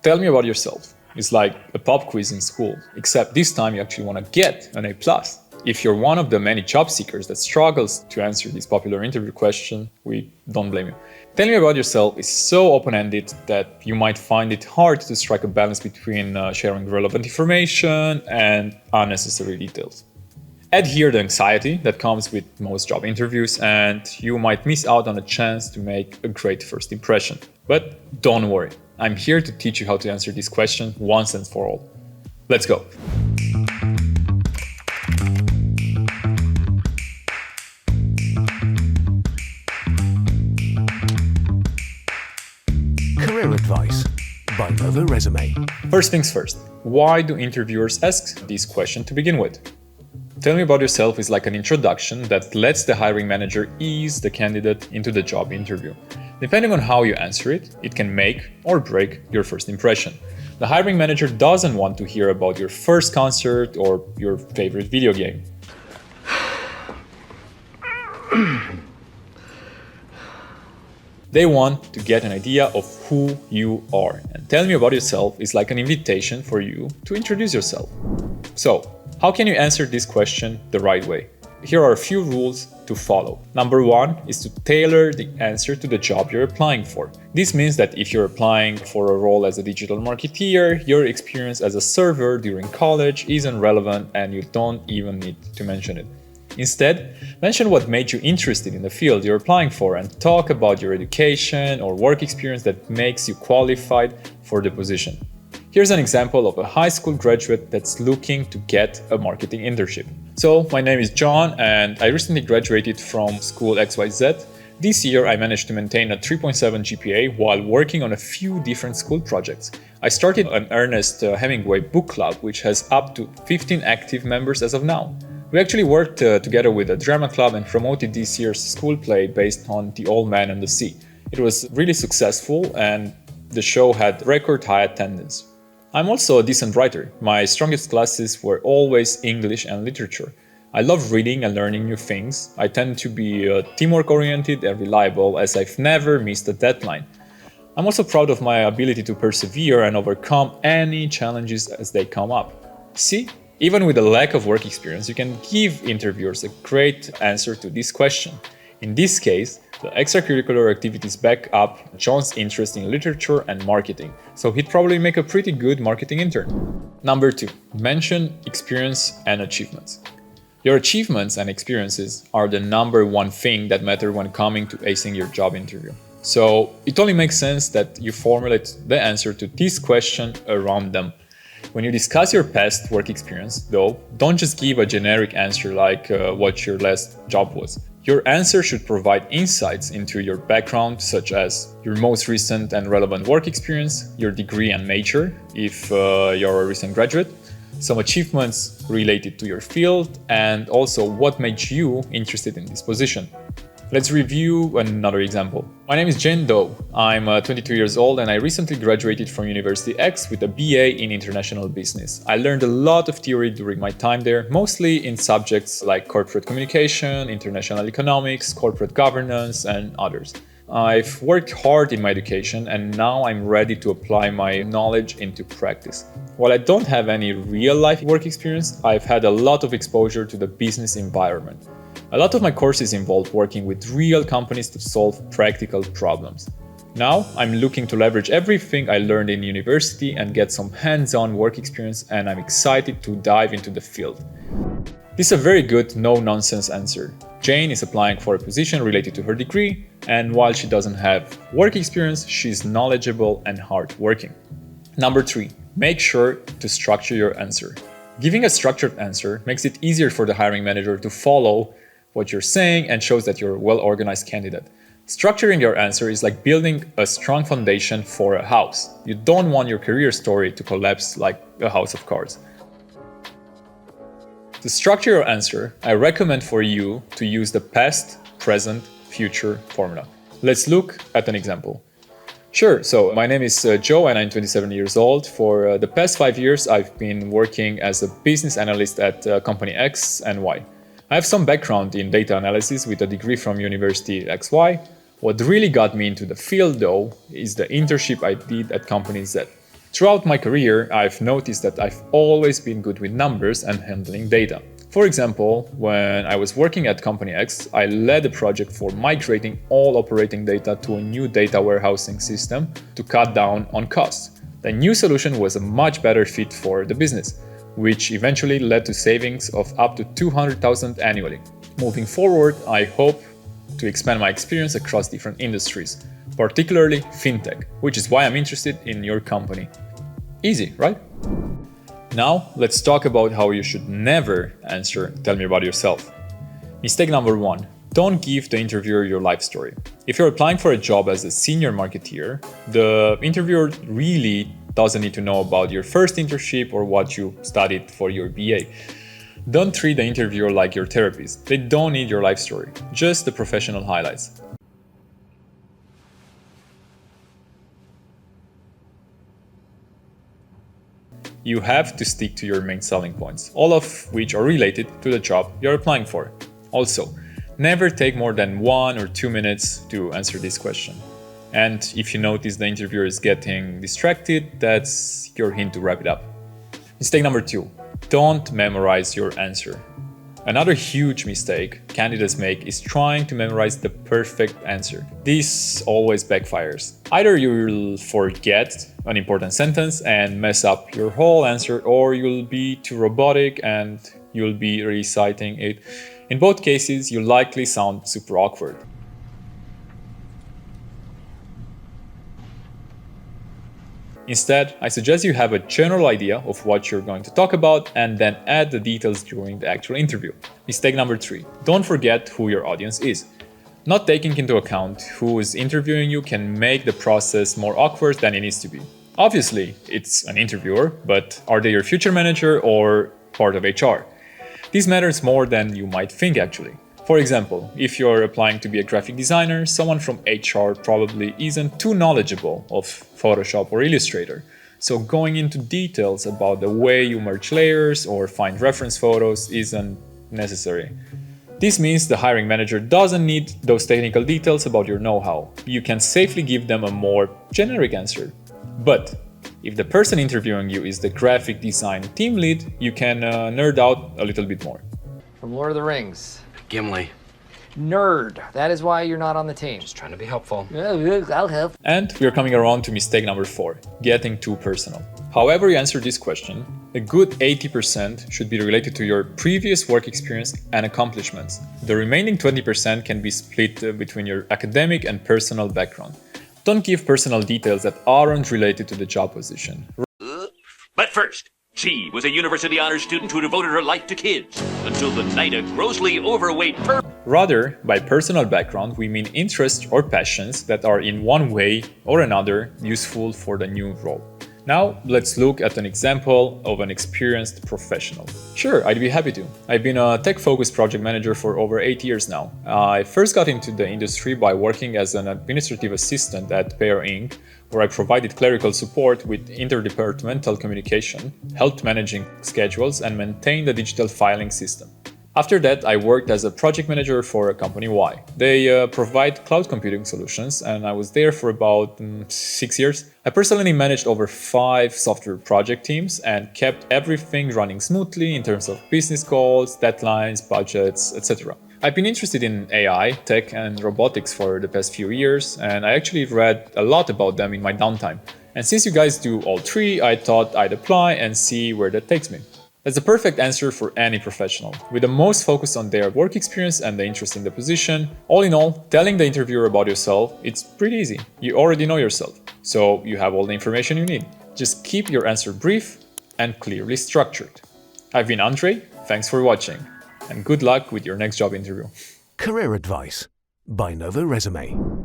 Tell me about yourself. It's like a pop quiz in school, except this time you actually want to get an A+. If you're one of the many job seekers that struggles to answer this popular interview question, we don't blame you. Tell me about yourself is so open-ended that you might find it hard to strike a balance between sharing relevant information and unnecessary details. Add here the anxiety that comes with most job interviews, and you might miss out on a chance to make a great first impression. But don't worry, I'm here to teach you how to answer this question once and for all. Let's go. Career advice by Novoresume. First things first, why do interviewers ask this question to begin with? Tell me about yourself is like an introduction that lets the hiring manager ease the candidate into the job interview. Depending on how you answer it, it can make or break your first impression. The hiring manager doesn't want to hear about your first concert or your favorite video game. They want to get an idea of who you are. And tell me about yourself is like an invitation for you to introduce yourself. So, how can you answer this question the right way? Here are a few rules to follow. Number one is to tailor the answer to the job you're applying for. This means that if you're applying for a role as a digital marketeer, your experience as a server during college isn't relevant and you don't even need to mention it. Instead, mention what made you interested in the field you're applying for and talk about your education or work experience that makes you qualified for the position. Here's an example of a high school graduate that's looking to get a marketing internship. So, my name is John and I recently graduated from school XYZ. This year I managed to maintain a 3.7 GPA while working on a few different school projects. I started an Ernest Hemingway book club which has up to 15 active members as of now. We actually worked together with a drama club and promoted this year's school play based on The Old Man and the Sea. It was really successful and the show had record high attendance. I'm also a decent writer. My strongest classes were always English and literature. I love reading and learning new things. I tend to be teamwork oriented and reliable as I've never missed a deadline. I'm also proud of my ability to persevere and overcome any challenges as they come up. See? Even with a lack of work experience, you can give interviewers a great answer to this question. In this case, the extracurricular activities back up John's interest in literature and marketing, so he'd probably make a pretty good marketing intern. Number two, mention experience and achievements. Your achievements and experiences are the number one thing that matter when coming to acing your job interview. So it only makes sense that you formulate the answer to this question around them. When you discuss your past work experience, though, don't just give a generic answer like what your last job was. Your answer should provide insights into your background, such as your most recent and relevant work experience, your degree and major, if you're a recent graduate, some achievements related to your field, and also what made you interested in this position. Let's review another example. My name is Jane Doe. I'm 22 years old and I recently graduated from University X with a BA in International Business. I learned a lot of theory during my time there, mostly in subjects like corporate communication, international economics, corporate governance, and others. I've worked hard in my education and now I'm ready to apply my knowledge into practice. While I don't have any real-life work experience, I've had a lot of exposure to the business environment. A lot of my courses involve working with real companies to solve practical problems. Now, I'm looking to leverage everything I learned in university and get some hands-on work experience, and I'm excited to dive into the field. This is a very good no-nonsense answer. Jane is applying for a position related to her degree, and while she doesn't have work experience, she's knowledgeable and hardworking. Number three, make sure to structure your answer. Giving a structured answer makes it easier for the hiring manager to follow what you're saying and shows that you're a well-organized candidate. Structuring your answer is like building a strong foundation for a house. You don't want your career story to collapse like a house of cards. To structure your answer, I recommend for you to use the past, present, future formula. Let's look at an example. Sure, so my name is Joe and I'm 27 years old. For the past 5 years, I've been working as a business analyst at company X and Y. I have some background in data analysis with a degree from University XY. What really got me into the field though is the internship I did at company Z. Throughout my career, I've noticed that I've always been good with numbers and handling data. For example, when I was working at Company X, I led a project for migrating all operating data to a new data warehousing system to cut down on costs. The new solution was a much better fit for the business, which eventually led to savings of up to $200,000 annually. Moving forward, I hope to expand my experience across different industries, particularly fintech, which is why I'm interested in your company. Easy, right? Now, let's talk about how you should never answer "Tell me about yourself." Mistake number 1. Don't give the interviewer your life story. If you're applying for a job as a senior marketeer, the interviewer really doesn't need to know about your first internship or what you studied for your BA. Don't treat the interviewer like your therapist. They don't need your life story, just the professional highlights. You have to stick to your main selling points, all of which are related to the job you're applying for. Also, never take more than 1 or 2 minutes to answer this question. And if you notice the interviewer is getting distracted, that's your hint to wrap it up. Mistake number 2. Don't memorize your answer. Another huge mistake candidates make is trying to memorize the perfect answer. This always backfires. Either you'll forget an important sentence and mess up your whole answer, or you'll be too robotic and you'll be reciting it. In both cases, you likely sound super awkward. Instead, I suggest you have a general idea of what you're going to talk about and then add the details during the actual interview. Mistake number 3. Don't forget who your audience is. Not taking into account who is interviewing you can make the process more awkward than it needs to be. Obviously, it's an interviewer, but are they your future manager or part of HR? This matters more than you might think actually. For example, if you're applying to be a graphic designer, someone from HR probably isn't too knowledgeable of Photoshop or Illustrator. So going into details about the way you merge layers or find reference photos isn't necessary. This means the hiring manager doesn't need those technical details about your know-how. You can safely give them a more generic answer. But if the person interviewing you is the graphic design team lead, you can nerd out a little bit more. From Lord of the Rings. Gimli. Nerd. That is why you're not on the team. Just trying to be helpful. I'll help. And we're coming around to mistake number 4, getting too personal. However you answer this question, a good 80% should be related to your previous work experience and accomplishments. The remaining 20% can be split between your academic and personal background. Don't give personal details that aren't related to the job position. But first, she was a university honors student who devoted her life to kids until the night a grossly overweight Rather, by personal background, we mean interests or passions that are in one way or another useful for the new role. Now, let's look at an example of an experienced professional. Sure, I'd be happy to. I've been a tech-focused project manager for over 8 years now. I first got into the industry by working as an administrative assistant at Tailor Inc., where I provided clerical support with interdepartmental communication, helped managing schedules, and maintained the digital filing system. After that, I worked as a project manager for a company Y. They provide cloud computing solutions, and I was there for about 6 years. I personally managed over 5 software project teams and kept everything running smoothly in terms of business calls, deadlines, budgets, etc. I've been interested in AI, tech, and robotics for the past few years, and I actually read a lot about them in my downtime. And since you guys do all 3, I thought I'd apply and see where that takes me. That's the perfect answer for any professional, with the most focus on their work experience and the interest in the position. All in all, telling the interviewer about yourself, it's pretty easy. You already know yourself, so you have all the information you need. Just keep your answer brief and clearly structured. I've been Andre, thanks for watching, and good luck with your next job interview. Career advice by Novoresume.